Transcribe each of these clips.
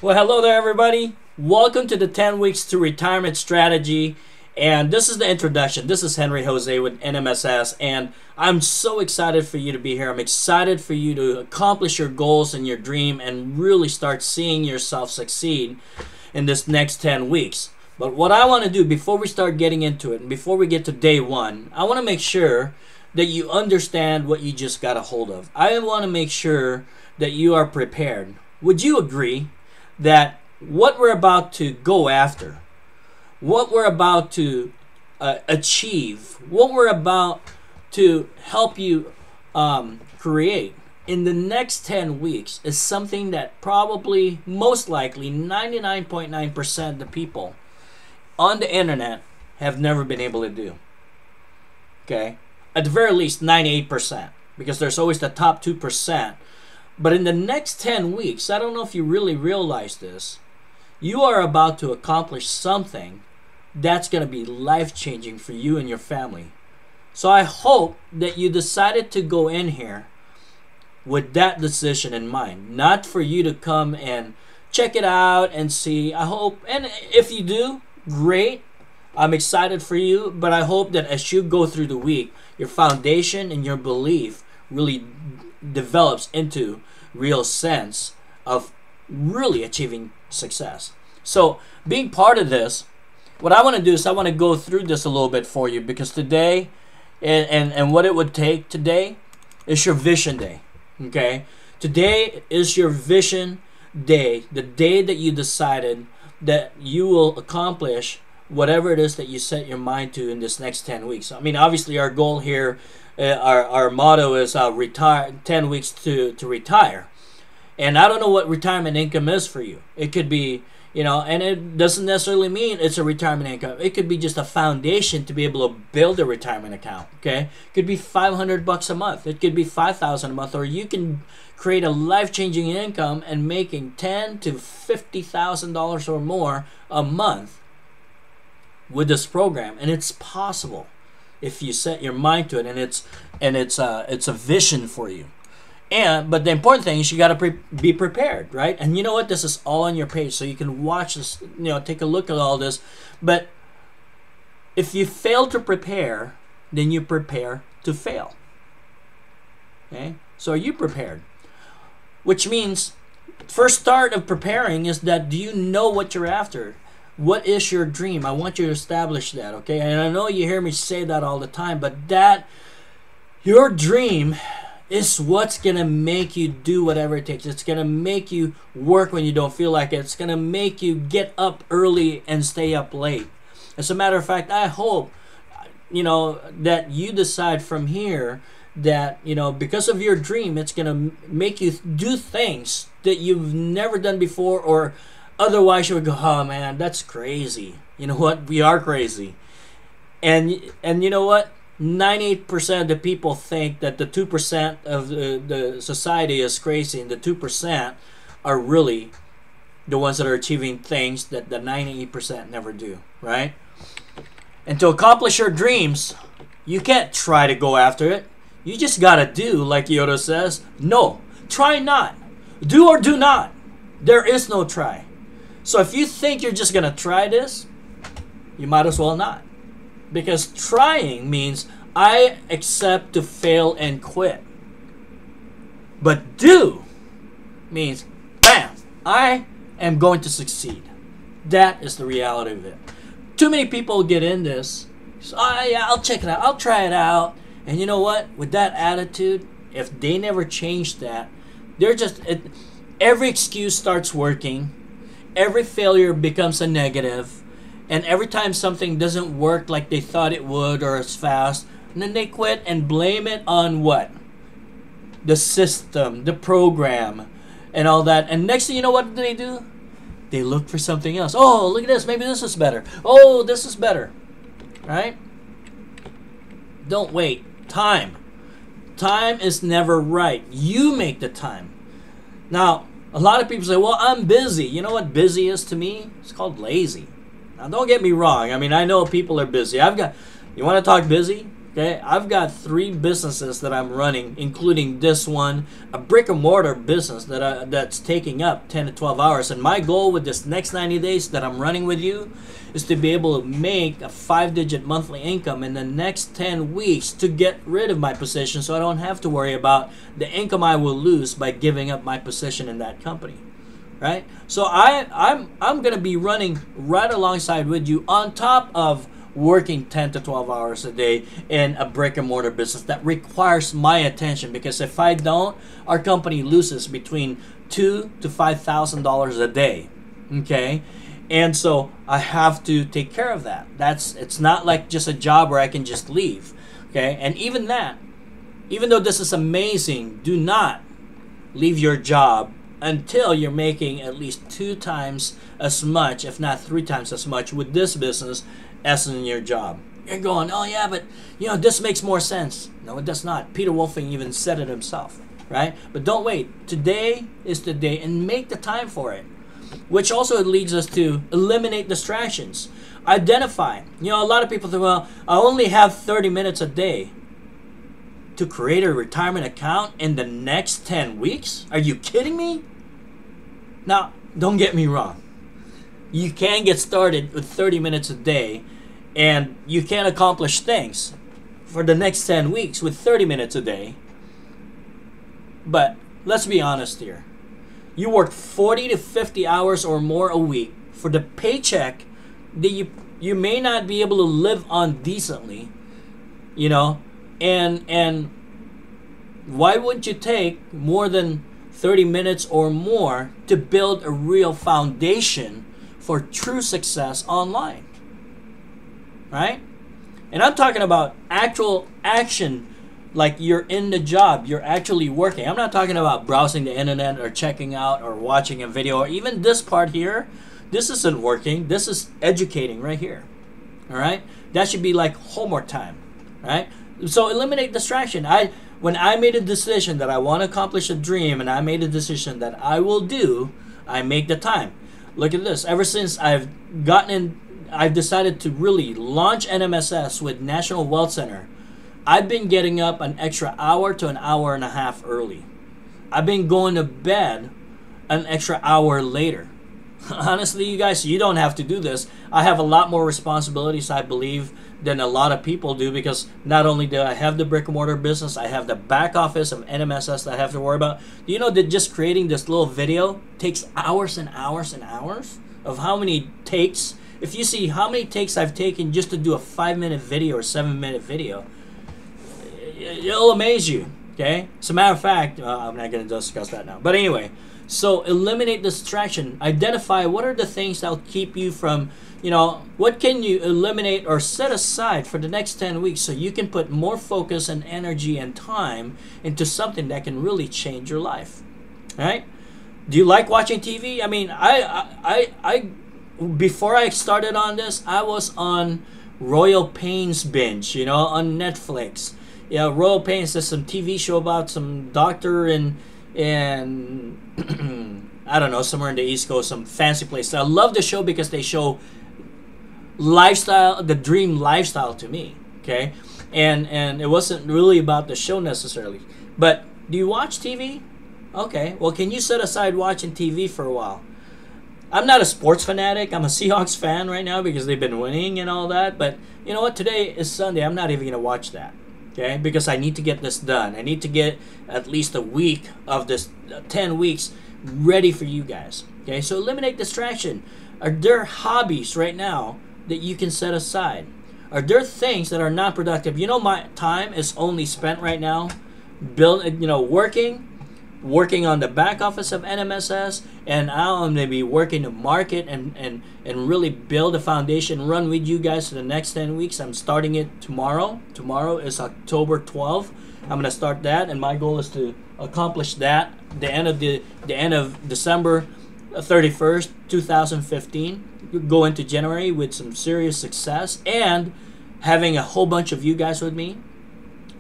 Well, hello there, everybody. Welcome to the 10 Weeks to Retirement Strategy. And this is the introduction. This is Henry Jose with NMSS. And I'm so excited for you to be here. I'm excited for you to accomplish your goals and your dream and really start seeing yourself succeed in this next 10 weeks. But what I want to do before we start getting into it and before we get to day one, I want to make sure that you understand what you just got a hold of. I want to make sure that you are prepared. Would you agree that what we're about to go after, what we're about to achieve, what we're about to help you create in the next 10 weeks is something that probably, most likely, 99.9% of the people on the internet have never been able to do. Okay? At the very least, 98%, because there's always the top 2%. But in the next 10 weeks, I don't know if you really realize this, you are about to accomplish something that's going to be life-changing for you and your family. So I hope that you decided to go in here with that decision in mind, not for you to come and check it out and see. I hope, and if you do, great. I'm excited for you, but I hope that as you go through the week, your foundation and your belief really develops into real sense of really achieving success. So being part of this, what I want to do is I want to go through this a little bit for you, because today and what it would take today is your vision day. Okay, today is your vision day, the day that you decided that you will accomplish whatever it is that you set your mind to in this next 10 weeks. I mean, obviously our goal here, our motto is retire 10 weeks to retire. And I don't know what retirement income is for you. It could be, and it doesn't necessarily mean it's a retirement income. It could be just a foundation to be able to build a retirement account, okay? It could be $500 a month. It could be $5,000 a month, or you can create a life-changing income and making $10,000 to $50,000 or more a month with this program. And it's possible if you set your mind to it, and it's a vision for you. But the important thing is you got to be prepared, right? And you know what? This is all on your page, so you can watch this, take a look at all this. But if you fail to prepare, then you prepare to fail. Okay? So are you prepared? Which means, first start of preparing is that, do you know what you're after? What is your dream? I want you to establish that, okay? And I know you hear me say that all the time, but your dream is what's going to make you do whatever it takes. It's going to make you work when you don't feel like it. It's going to make you get up early and stay up late. As a matter of fact, I hope, that you decide from here that, because of your dream, it's going to make you do things that you've never done before, or otherwise you would go, oh man, that's crazy. You know what? We are crazy. And you know what? 98% of the people think that the 2% of the society is crazy, and the 2% are really the ones that are achieving things that the 98% never do, right? And to accomplish your dreams, you can't try to go after it. You just gotta do, like Yoda says, no, try not. Do or do not. There is no try. So if you think you're just gonna try this, you might as well not. Because trying means I accept to fail and quit. But do means, bam, I am going to succeed. That is the reality of it. Too many people get in this, so, yeah, I'll check it out, I'll try it out. And you know what? With that attitude, if they never change that, every excuse starts working. Every failure becomes a negative. And every time something doesn't work like they thought it would or as fast, and then they quit and blame it on what? The system, the program, and all that. And next thing you know, what do? They look for something else. Oh, look at this. Maybe this is better. Oh, this is better. Right? Don't wait. Time. Time is never right. You make the time. Now, a lot of people say, well, I'm busy. You know what busy is to me? It's called lazy. Now, don't get me wrong. I mean, I know people are busy. You want to talk busy? Okay, I've got 3 businesses that I'm running, including this one, a brick and mortar business that's taking up 10 to 12 hours. And my goal with this next 90 days that I'm running with you is to be able to make a 5-digit monthly income in the next 10 weeks to get rid of my position, so I don't have to worry about the income I will lose by giving up my position in that company. Right? So I'm going to be running right alongside with you, on top of working 10 to 12 hours a day in a brick and mortar business that requires my attention, because if I don't, our company loses between $2,000 to $5,000 a day. Okay, and so I have to take care of that. It's not like just a job where I can just leave. Okay, and even though this is amazing, do not leave your job until you're making at least 2 times as much, if not 3 times as much, with this business as in your job. You're going, oh yeah, but this makes more sense. No, it does not. Peter Wolfing even said it himself, right? But don't wait. Today is the day, and make the time for it. Which also leads us to eliminate distractions. Identify. A lot of people think, well, I only have 30 minutes a day to create a retirement account in the next 10 weeks? Are you kidding me? Now, don't get me wrong. You can get started with 30 minutes a day, and you can accomplish things for the next 10 weeks with 30 minutes a day. But let's be honest here. You work 40 to 50 hours or more a week for the paycheck that you may not be able to live on decently, and why wouldn't you take more than 30 minutes or more to build a real foundation for true success online, right? And I'm talking about actual action, like you're in the job, you're actually working. I'm not talking about browsing the internet or checking out or watching a video, or even this part here. This isn't working. This is educating right here, all right? That should be like homework time, right? So eliminate distraction. When I made a decision that I want to accomplish a dream, and I made a decision that I will do, I make the time. Look at this. Ever since I've decided to really launch NMSS with National Wealth Center, I've been getting up an extra hour to an hour and a half early. I've been going to bed an extra hour later. Honestly, you guys, you don't have to do this. I have a lot more responsibilities, I believe, than a lot of people do, because not only do I have the brick and mortar business, I have the back office of NMSS that I have to worry about. Do you know that just creating this little video takes hours and hours and hours of how many takes? If you see how many takes I've taken just to do a 5-minute video or 7-minute video, it'll amaze you. Okay? As a matter of fact, I'm not going to discuss that now. But anyway, so eliminate distraction. Identify what are the things that will keep you from, what can you eliminate or set aside for the next 10 weeks so you can put more focus and energy and time into something that can really change your life. All right? Do you like watching TV? I mean, I before I started on this, I was on Royal Pains binge, on Netflix. Yeah, Royal Pains is some TV show about some doctor in I don't know, somewhere in the East Coast, some fancy place. I love the show because they show lifestyle, the dream lifestyle to me. Okay, and it wasn't really about the show necessarily. But do you watch TV? Okay, well, can you set aside watching TV for a while? I'm not a sports fanatic. I'm a Seahawks fan right now because they've been winning and all that. But you know what? Today is Sunday. I'm not even going to watch that. Okay, because I need to get this done. I need to get at least a week of this 10 weeks ready for you guys. Okay, so eliminate distraction. Are there hobbies right now that you can set aside? Are there things that are not productive? My time is only spent right now working on the back office of NMSS, and now I'm going to be working to market and really build a foundation, run with you guys for the next 10 weeks. I'm starting it tomorrow. Tomorrow is October 12th. I'm going to start that, and my goal is to accomplish that the end of December 31st, 2015. Go into January with some serious success and having a whole bunch of you guys with me.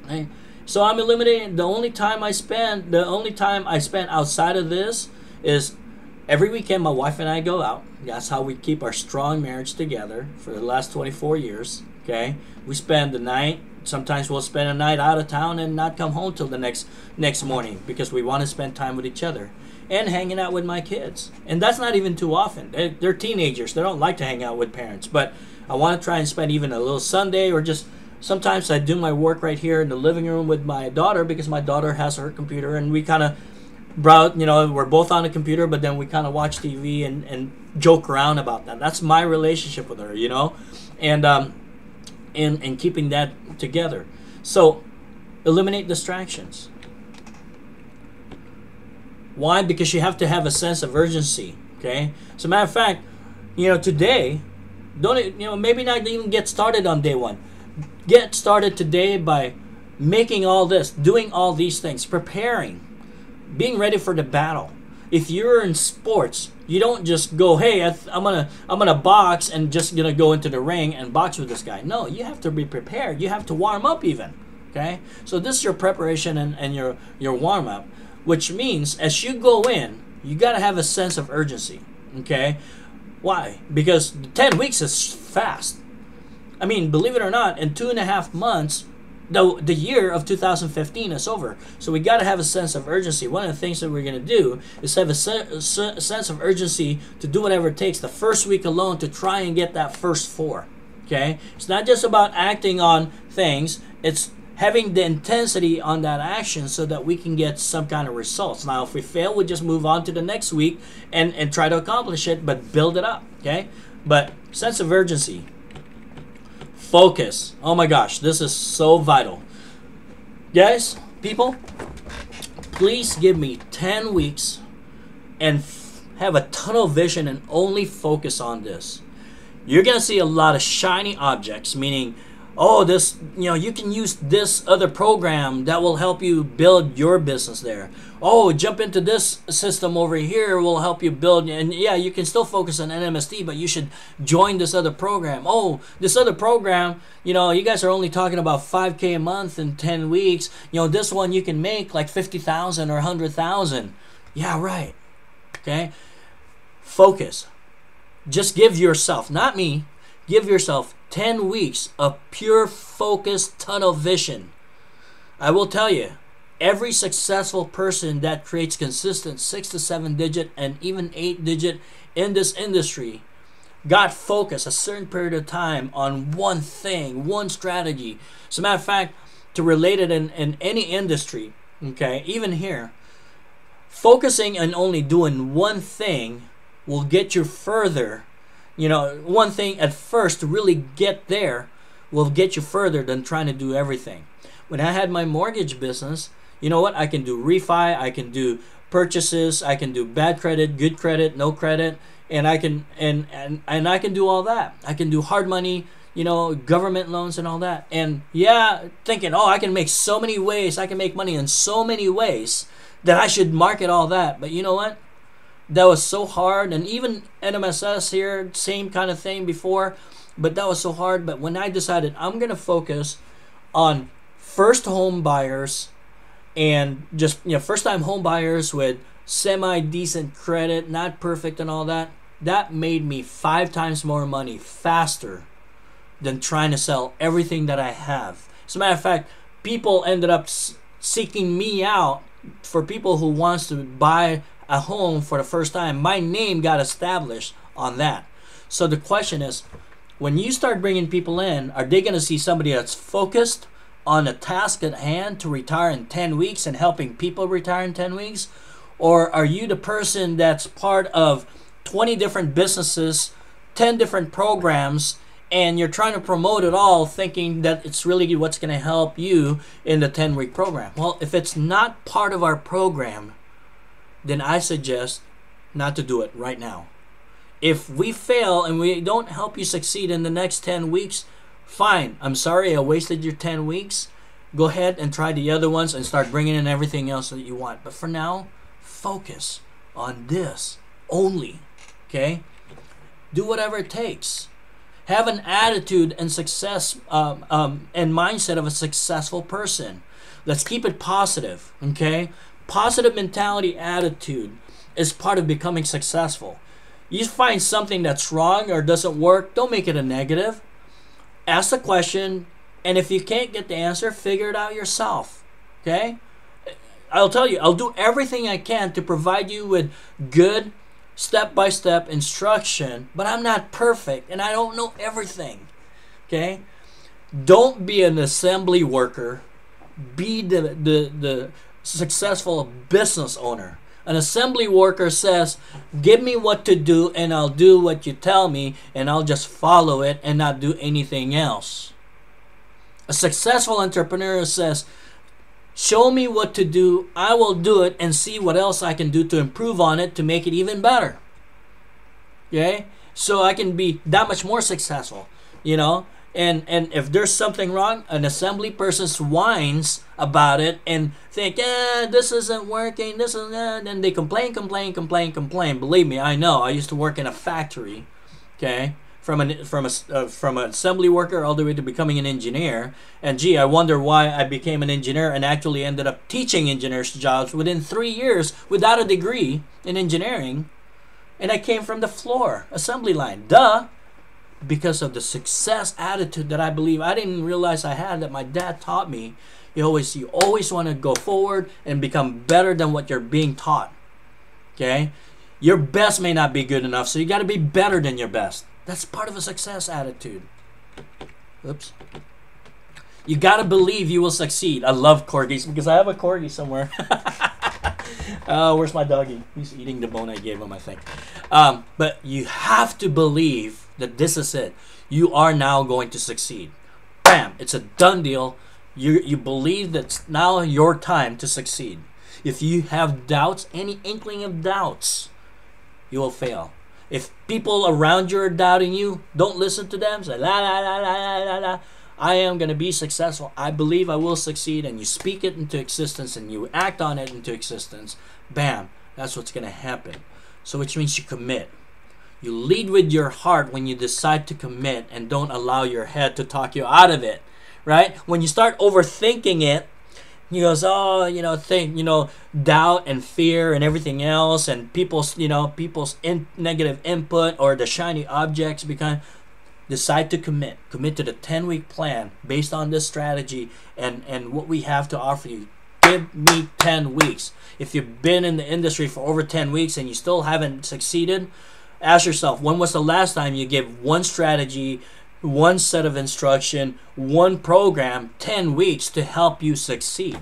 Right? So I'm eliminating the only time I spend outside of this is every weekend my wife and I go out. That's how we keep our strong marriage together for the last 24 years. Okay? We spend the night sometimes we'll spend a night out of town and not come home till the next morning because we want to spend time with each other and hanging out with my kids. And that's not even too often. They're teenagers. They don't like to hang out with parents. But I want to try and spend even a little Sunday, or just sometimes I do my work right here in the living room with my daughter because my daughter has her computer, and we kind of browse, we're both on the computer, but then we kind of watch TV and joke around about that. That's my relationship with her, and keeping that together. So eliminate distractions. Why? Because you have to have a sense of urgency. Okay. As a matter of fact, today, maybe not even get started on day one. Get started today by making all this, doing all these things, preparing, being ready for the battle. If you're in sports, you don't just go, hey, I'm gonna box and just gonna go into the ring and box with this guy. No, you have to be prepared. You have to warm up even. Okay, so this is your preparation and your warm up, which means as you go in, you gotta have a sense of urgency. Okay, why? Because 10 weeks is fast. I mean, believe it or not, in 2.5 months, the year of 2015 is over. So we got to have a sense of urgency. One of the things that we're going to do is have a sense of urgency to do whatever it takes the first week alone to try and get that first 4. Okay? It's not just about acting on things. It's having the intensity on that action so that we can get some kind of results. Now, if we fail, we just move on to the next week and try to accomplish it, but build it up. Okay? But sense of urgency. Focus. Oh my gosh, this is so vital. Guys, people, please give me 10 weeks and have a tunnel vision and only focus on this. You're going to see a lot of shiny objects, meaning, oh, this, you can use this other program that will help you build your business there. Oh, jump into this system over here will help you build. And yeah, you can still focus on NMSD, but you should join this other program. Oh, this other program, you guys are only talking about $5K a month in 10 weeks. This one you can make like 50,000 or 100,000. Yeah, right. Okay. Focus. Just give yourself, not me, give yourself 10 weeks of pure focus, tunnel vision. I will tell you, every successful person that creates consistent 6 to 7 digit and even 8 digit in this industry got focused a certain period of time on one thing, one strategy. As a matter of fact, to relate it in any industry, okay, even here, focusing and only doing one thing will get you further. One thing at first to really get there will get you further than trying to do everything. When I had my mortgage business, you know what? I can do refi, I can do purchases, I can do bad credit, good credit, no credit, and I can and I can do all that. I can do hard money, government loans and all that. And yeah, thinking, oh, I can make so many ways, I can make money in so many ways that I should market all that. But you know what? That was so hard, and even NMSS here, same kind of thing before, but that was so hard. But when I decided I'm going to focus on first home buyers and just, first time home buyers with semi-decent credit, not perfect and all that, that made me 5 times more money faster than trying to sell everything that I have. As a matter of fact, people ended up seeking me out for people who wants to buy a home for the first time. My name got established on that. So the question is, when you start bringing people in, are they going to see somebody that's focused on a task at hand to retire in 10 weeks and helping people retire in 10 weeks? Or are you the person that's part of 20 different businesses, 10 different programs, and you're trying to promote it all thinking that it's really what's going to help you in the 10-week program? Well, if it's not part of our program, then I suggest not to do it right now. If we fail and we don't help you succeed in the next 10 weeks, fine. I'm sorry I wasted your 10 weeks. Go ahead and try the other ones and start bringing in everything else that you want. But for now, focus on this only. Okay? Do whatever it takes. Have an attitude and success and mindset of a successful person. Let's keep it positive. Okay? Positive mentality attitude is part of becoming successful. You find something that's wrong or doesn't work, don't make it a negative. Ask the question And if you can't get the answer, figure it out yourself. Okay? I'll tell you, I'll do everything I can to provide you with good step-by-step instruction, but I'm not perfect and I don't know everything. Okay? Don't be an assembly worker. Be the successful business owner. An assembly worker says, give me what to do and I'll do what you tell me and I'll just follow it and not do anything else. A successful entrepreneur says, show me what to do, I will do it and see what else I can do to improve on it to make it even better. Okay? So I can be that much more successful, you know? And if there's something wrong, an assembly person whines about it and think, this isn't working, this is, and they complain. Believe me, I know. I used to work in a factory, okay? From an assembly worker all the way to becoming an engineer. And gee, I wonder why I became an engineer and actually ended up teaching engineers jobs within 3 years without a degree in engineering. And I came from the floor, assembly line. Duh! Because of the success attitude that I believe I didn't realize I had, that my dad taught me. You always want to go forward and become better than what you're being taught. Okay? Your best may not be good enough, so you got to be better than your best. That's part of a success attitude. Oops. You got to believe you will succeed. I love corgis because I have a corgi somewhere. Where's my doggy? He's eating the bone I gave him, I think. But you have to believe that this is it. You are now going to succeed. Bam! It's a done deal. You believe that it's now your time to succeed. If you have doubts, any inkling of doubts, you will fail. If people around you are doubting you, don't listen to them. Say, la, la, la, la, la, la, la. I am going to be successful. I believe I will succeed. And you speak it into existence and you act on it into existence. Bam! That's what's going to happen. So which means you commit. You lead with your heart when you decide to commit and don't allow your head to talk you out of it, right? When you start overthinking it, you goes, doubt and fear and everything else, and people's negative input or the shiny objects decide to commit to the 10-week plan based on this strategy and what we have to offer you. Give me 10 weeks. If you've been in the industry for over 10 weeks and you still haven't succeeded, ask yourself, when was the last time you gave one strategy, one set of instruction, one program, 10 weeks to help you succeed?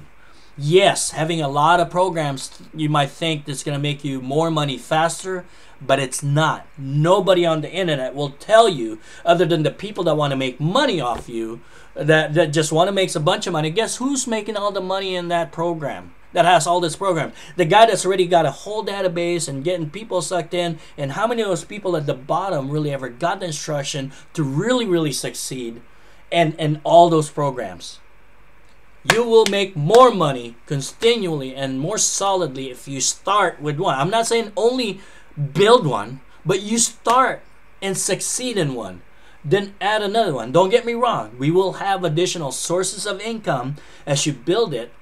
Yes, having a lot of programs, you might think that's going to make you more money faster, but it's not. Nobody on the internet will tell you, other than the people that want to make money off you, that just want to make a bunch of money. Guess who's making all the money in that program? That has all this program. The guy that's already got a whole database and getting people sucked in. And how many of those people at the bottom really ever got the instruction to really succeed and all those programs? You will make more money continually and more solidly if you start with one. I'm not saying only build one, but you start and succeed in one. Then add another one. Don't get me wrong. We will have additional sources of income as you build it.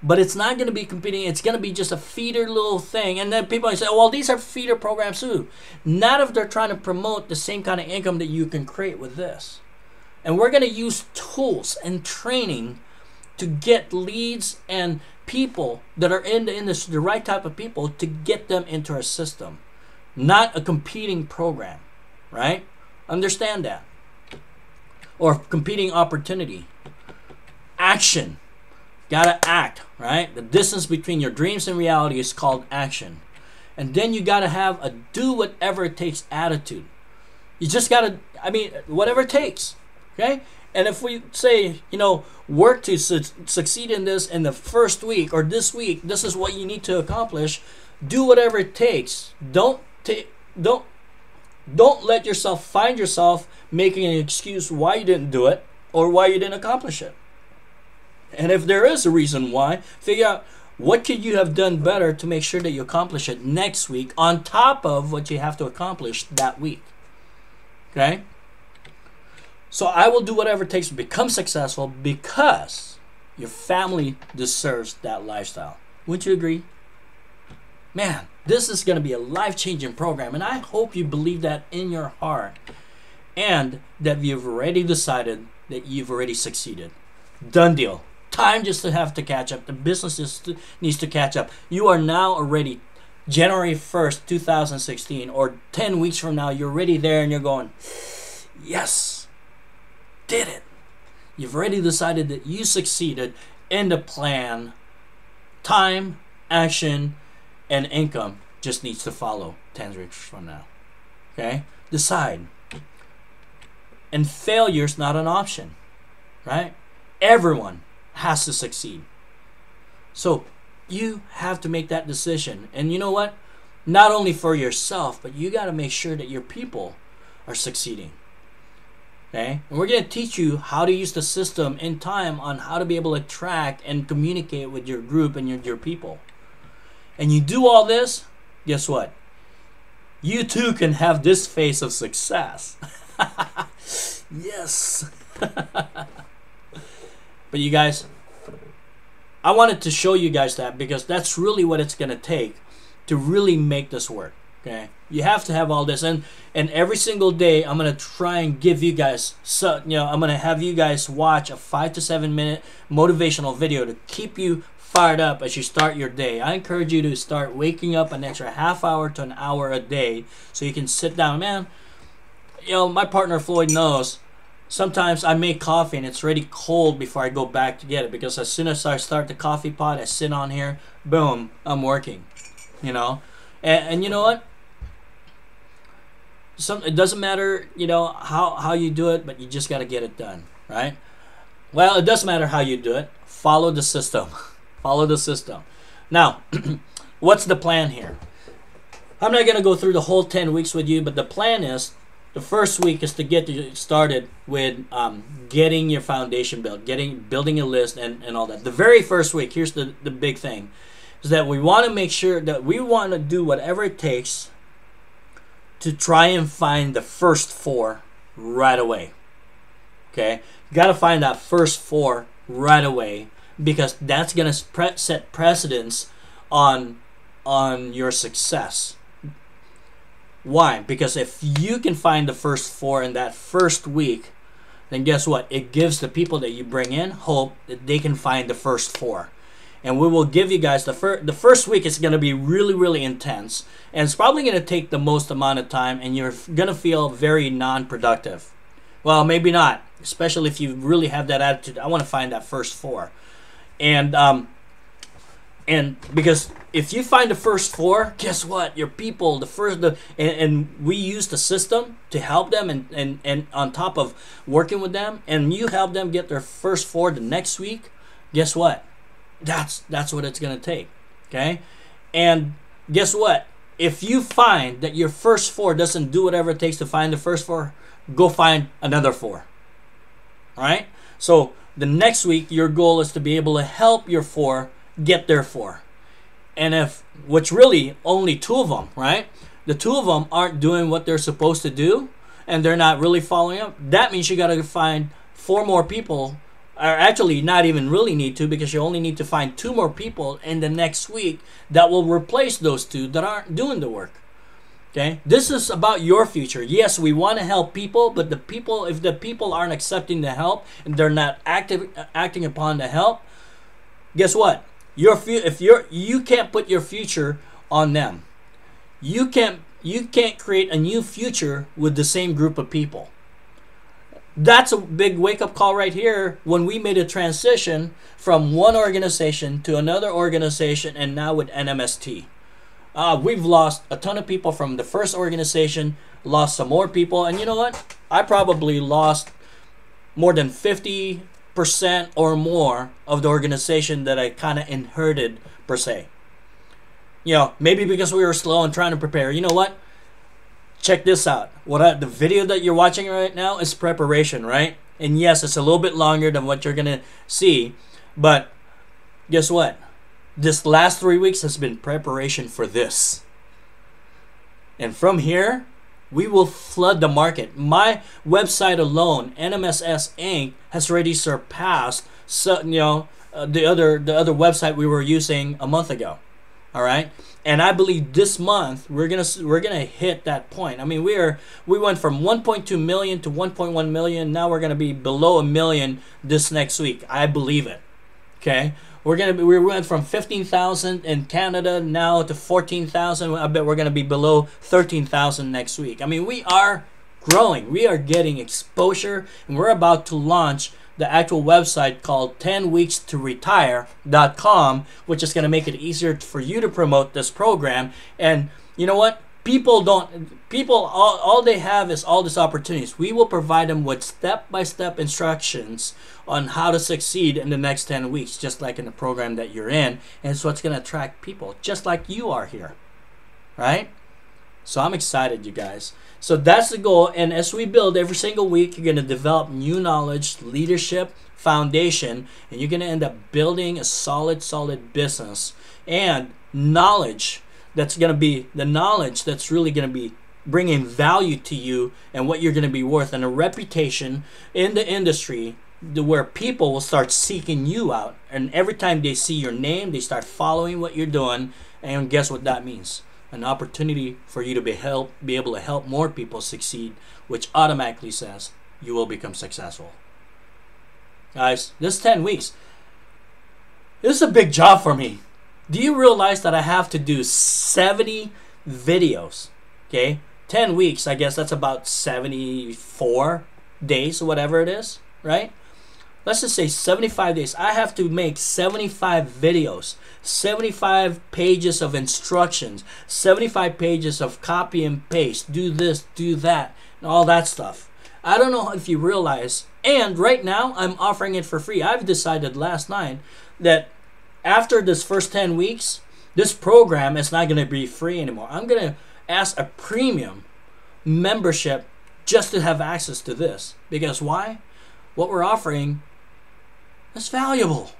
But it's not going to be competing. It's going to be just a feeder little thing. And then people say, well, these are feeder programs too. Not if they're trying to promote the same kind of income that you can create with this. And we're going to use tools and training to get leads and people that are in the industry, the right type of people, to get them into our system. Not a competing program, right? Understand that. Or competing opportunity. Action. Gotta act, right? The distance between your dreams and reality is called action. And then you gotta have a do whatever it takes attitude. You just gotta, whatever it takes, okay? And if we say, work to succeed in this in the first week or this week, this is what you need to accomplish. Do whatever it takes. Don't let yourself find yourself making an excuse why you didn't do it or why you didn't accomplish it. And if there is a reason why, figure out what could you have done better to make sure that you accomplish it next week on top of what you have to accomplish that week. Okay? So I will do whatever it takes to become successful because your family deserves that lifestyle. Wouldn't you agree? Man, this is going to be a life-changing program, and I hope you believe that in your heart and that you've already decided that you've already succeeded. Done deal. Time just to have to catch up. The business just needs to catch up. You are now already January 1st, 2016, or 10 weeks from now, you're already there and you're going, yes, did it. You've already decided that you succeeded in the plan. Time, action, and income just needs to follow 10 weeks from now. Okay? Decide. And failure's not an option, right? Everyone has to succeed. So you have to make that decision. And you know what? Not only for yourself, but you got to make sure that your people are succeeding. Okay? And we're going to teach you how to use the system in time on how to be able to track and communicate with your group and your people. And you do all this, guess what? You too can have this face of success. Yes. But you guys, I wanted to show you guys that because that's really what it's going to take to really make this work. Okay, you have to have all this, and every single day I'm gonna try and give you guys, I'm gonna have you guys watch a 5 to 7 minute motivational video to keep you fired up as you start your day. I encourage you to start waking up an extra half hour to an hour a day so you can sit down. Man, my partner Floyd knows sometimes I make coffee and it's already cold before I go back to get it, because as soon as I start the coffee pot, I sit on here, boom, I'm working. And you know what? It doesn't matter, how you do it, but you just got to get it done, right? Well, it doesn't matter how you do it. Follow the system. Follow the system. Now, what's the plan here? I'm not going to go through the whole 10 weeks with you, but the plan is, the first week is to get you started with getting your foundation built, building a list and all that. The very first week, here's the big thing, is that we want to make sure that we want to do whatever it takes to try and find the first 4 right away. Okay? You got to find that first 4 right away, because that's going to set precedence on your success. Why? Because if you can find the first 4 in that first week, then guess what? It gives the people that you bring in hope that they can find the first 4. And we will give you guys the first week is going to be really, really intense. And it's probably going to take the most amount of time, and you're going to feel very non-productive. Well, maybe not, especially if you really have that attitude. I want to find that first 4. And because if you find the first 4, guess what? Your people, and we use the system to help them, and on top of working with them, and you help them get their first 4 the next week, guess what? That's what it's going to take, okay? And guess what? If you find that your first 4 doesn't do whatever it takes to find the first 4, go find another 4, all right? So the next week, your goal is to be able to help your 4 get their 4. And which really only 2 of them, right? The 2 of them aren't doing what they're supposed to do, and they're not really following up. That means you got to find 4 more people. Or actually, not even really need to, because you only need to find 2 more people in the next week that will replace those 2 that aren't doing the work. Okay? This is about your future. Yes, we want to help people, but if the people aren't accepting the help and they're not acting upon the help, guess what? You can't put your future on them. You can't create a new future with the same group of people. That's a big wake-up call right here when we made a transition from one organization to another organization, and now with NMST. We've lost a ton of people from the first organization, lost some more people, and you know what? I probably lost more than 50% or more of the organization that I kind of inherited, per se. Maybe because we were slow and trying to prepare. You know what? Check this out. The video that you're watching right now is preparation, right? And yes, it's a little bit longer than what you're going to see. But guess what? This last 3 weeks has been preparation for this. And from here, we will flood the market. My website alone, NMSS Inc., has already surpassed the other website we were using a month ago. All right, and I believe this month we're gonna hit that point. I mean, we went from 1.2 million to 1.1 million. Now we're gonna be below a million this next week. I believe it. Okay, we went from 15,000 in Canada now to 14,000. I bet we're gonna be below 13,000 next week. I mean, we are growing. We are getting exposure, and we're about to launch the actual website called 10weekstoretire.com, which is going to make it easier for you to promote this program. And you know what? All they have is all these opportunities. We will provide them with step-by-step instructions on how to succeed in the next 10 weeks, just like in the program that you're in. And it's what's going to attract people, just like you are here, right? So I'm excited, you guys. So that's the goal. And as we build every single week, you're going to develop new knowledge, leadership, foundation, and you're going to end up building a solid business and knowledge that's going to be the knowledge that's really going to be bringing value to you and what you're going to be worth, and a reputation in the industry where people will start seeking you out. And every time they see your name, they start following what you're doing. And guess what that means? An opportunity for you to be able to help more people succeed, which automatically says you will become successful. Guys, this 10 weeks, this is a big job for me. Do you realize that I have to do 70 videos? Okay, 10 weeks, I guess that's about 74 days or whatever it is, right? Let's just say 75 days. I have to make 75 videos, 75 pages of instructions, 75 pages of copy and paste, do this, do that, and all that stuff. I don't know if you realize, and right now I'm offering it for free. I've decided last night that after this first 10 weeks, this program is not going to be free anymore. I'm going to ask a premium membership just to have access to this. Because why? What we're offering is valuable.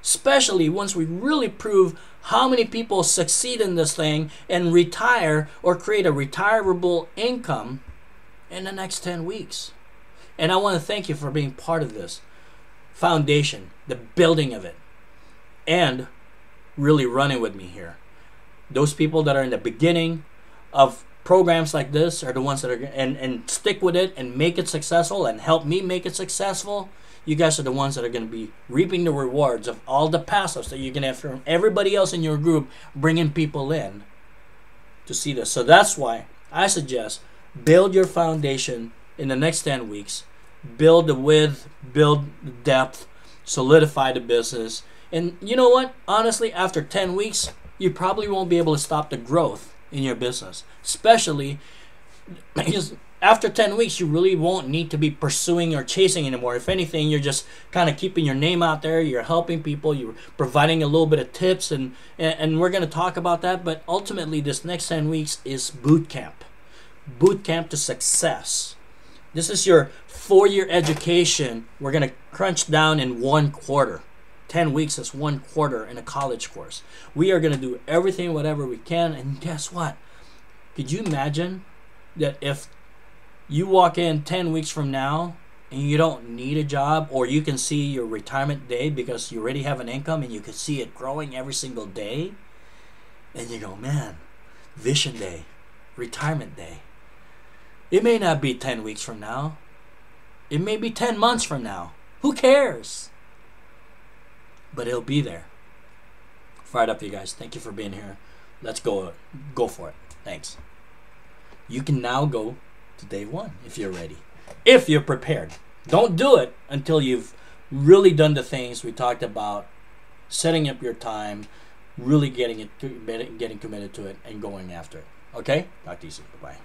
Especially once we really prove how many people succeed in this thing and retire or create a retirable income in the next 10 weeks. And I want to thank you for being part of this foundation, the building of it, and really running with me here. Those people that are in the beginning of programs like this are the ones that are and stick with it and make it successful and help me make it successful. You guys are the ones that are going to be reaping the rewards of all the passives that you're going to have from everybody else in your group, bringing people in to see this. So that's why I suggest build your foundation in the next 10 weeks. Build the width, build the depth, solidify the business. And you know what? Honestly, after 10 weeks, you probably won't be able to stop the growth in your business. Especially because after 10 weeks, you really won't need to be pursuing or chasing anymore. If anything, you're just kind of keeping your name out there. You're helping people. You're providing a little bit of tips. And we're going to talk about that. But ultimately, this next 10 weeks is boot camp. Boot camp to success. This is your 4-year education. We're going to crunch down in 1 quarter. 10 weeks is 1 quarter in a college course. We are going to do everything, whatever we can. And guess what? Could you imagine that if you walk in 10 weeks from now and you don't need a job, or you can see your retirement day because you already have an income and you can see it growing every single day, and you go, man, vision day, retirement day. It may not be 10 weeks from now. It may be 10 months from now. Who cares? But it'll be there. Fired up, you guys. Thank you for being here. Let's go for it. Thanks. You can now go to day 1 if you're ready. If you're prepared. Don't do it until you've really done the things we talked about, setting up your time, really getting committed to it, and going after it. Okay? Talk to you soon. Bye-bye.